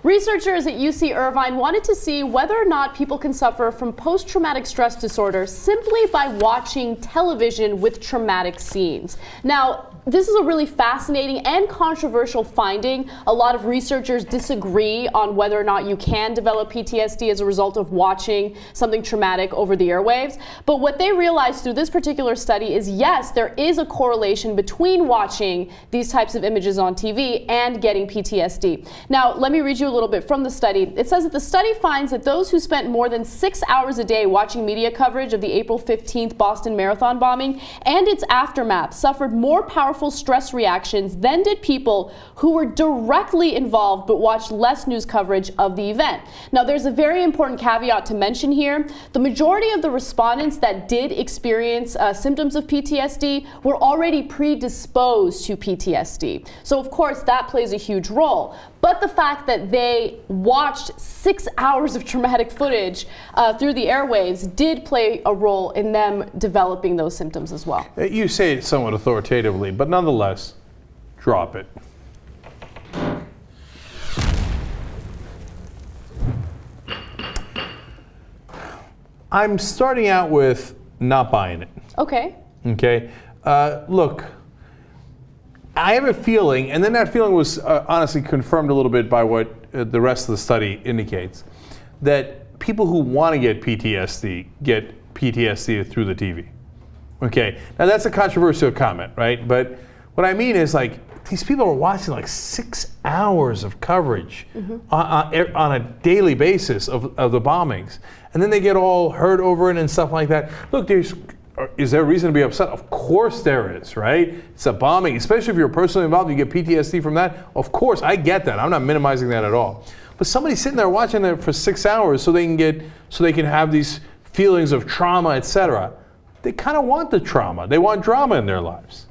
Researchers at UC Irvine wanted to see whether or not people can suffer from post-traumatic stress disorder simply by watching television with traumatic scenes. Now, this is a really fascinating and controversial finding. A lot of researchers disagree on whether or not you can develop PTSD as a result of watching something traumatic over the airwaves. But what they realized through this particular study is, yes, there is a correlation between watching these types of images on TV and getting PTSD. Now, let me read you a little bit from the study. It says that the study finds that those who spent more than 6 hours a day watching media coverage of the April 15th Boston Marathon bombing and its aftermath suffered more powerful stress reactions than did people who were directly involved but watched less news coverage of the event. Now, there's a very important caveat to mention here. The majority of the respondents that did experience symptoms of PTSD were already predisposed to PTSD. So, of course, that plays a huge role. But the fact that they watched 6 hours of traumatic footage through the airwaves did play a role in them developing those symptoms as well. You say it somewhat authoritatively, but nonetheless, drop it. I'm starting out with not buying it. Okay. Okay. Look, I have a feeling, and then that feeling was honestly confirmed a little bit by what the rest of the study indicates, that people who want to get PTSD through the TV. Okay, now that's a controversial comment, right? But what I mean is, like, these people are watching like 6 hours of coverage on a daily basis of the bombings, and then they get all hurt over it and stuff like that. Look, is there a reason to be upset? Of course there is, right? It's a bombing, especially if you're personally involved, you get PTSD from that. Of course, I get that. I'm not minimizing that at all. But somebody's sitting there watching it for 6 hours so they can have these feelings of trauma, etc. They kind of want the trauma. They want drama in their lives.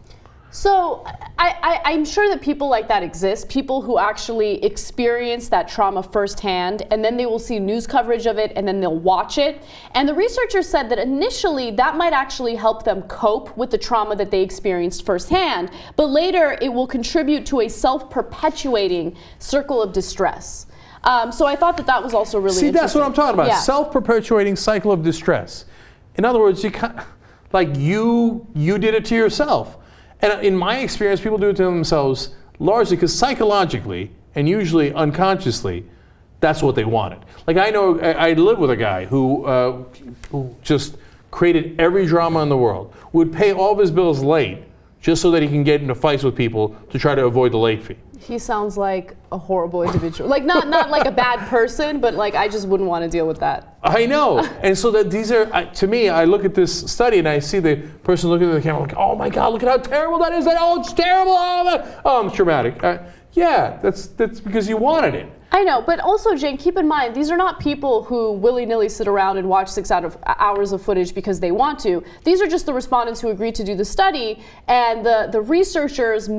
So I'm sure that people like that exist, people who actually experience that trauma firsthand, and then they will see news coverage of it, and then they'll watch it. And the researchers said that initially that might actually help them cope with the trauma that they experienced firsthand, but later it will contribute to a self-perpetuating circle of distress. So I thought that was also really interesting. See, that's what I'm talking about, yeah. Self-perpetuating cycle of distress. In other words, you did it to yourself. And in my experience, people do it to themselves largely because psychologically and usually unconsciously, that's what they wanted. Like, I know I lived with a guy who just created every drama in the world, would pay all of his bills late just so that he can get into fights with people to try to avoid the late fee. He sounds like a horrible individual. Like, not like a bad person, but like, I just wouldn't want to deal with that. I know. And so that these are, to me, I look at this study and I see the person looking at the camera like, oh my God, look at how terrible that is. Oh, it's terrible. Oh, it's traumatic. Yeah, that's because you wanted it. I know, but also, Jane, keep in mind, these are not people who willy-nilly sit around and watch 6 hours of footage because they want to. These are just the respondents who agreed to do the study, and the researchers,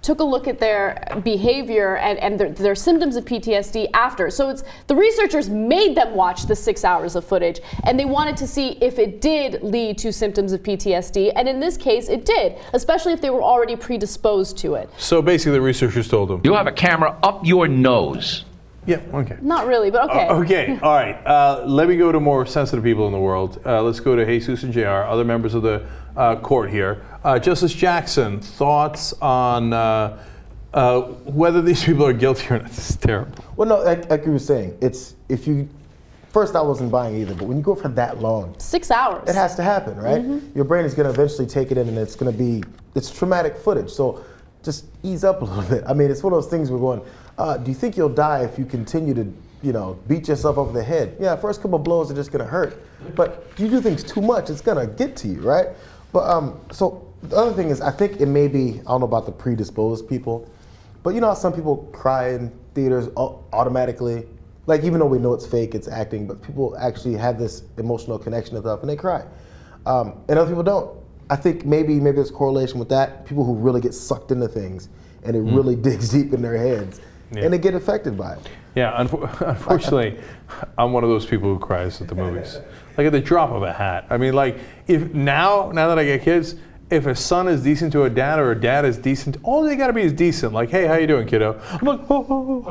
took a look at their behavior and their symptoms of PTSD after. So it's the researchers made them watch the 6 hours of footage, and they wanted to see if it did lead to symptoms of PTSD, and in this case it did, especially if they were already predisposed to it. So basically the researchers told them, you have a camera up your nose. Yeah, okay. Not really, but okay. Okay, all right. Let me go to more sensitive people in the world. Let's go to Jesus and JR, other members of the court here. Justice Jackson, thoughts on whether these people are guilty or not? This is terrible. Well, no, like you were saying, first I wasn't buying either, but when you go for that long. 6 hours. It has to happen, right? Mm-hmm. Your brain is going to eventually take it in, and it's traumatic footage. So just ease up a little bit. I mean, it's one of those things we're going, do you think you'll die if you continue to, beat yourself over the head? Yeah, first couple of blows are just going to hurt. But if you do things too much, it's going to get to you, right? But so the other thing is, I think it may be, I don't know about the predisposed people, but you know how some people cry in theaters automatically? Like, even though we know it's fake, it's acting, but people actually have this emotional connection and stuff, and they cry. And other people don't. I think maybe there's a correlation with that. People who really get sucked into things, and it really digs deep in their heads, and they get affected by it. Yeah, unfortunately, I'm one of those people who cries at the movies. Like at the drop of a hat. I mean, like, if now that I get kids, if a son is decent to a dad or a dad is decent, all they gotta be is decent. Like, hey, how you doing, kiddo? I'm like, oh.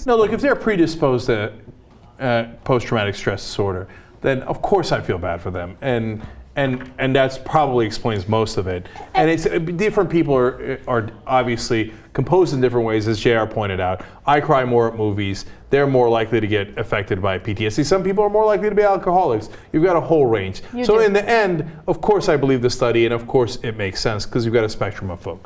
No, look, if they're predisposed to post-traumatic stress disorder, then of course I feel bad for them, and that's probably explains most of it. And it's different people are obviously composed in different ways, as JR pointed out. I cry more at movies. They're more likely to get affected by PTSD. Some people are more likely to be alcoholics. You've got a whole range. So in the end, of course I believe the study, and of course it makes sense because you've got a spectrum of folks.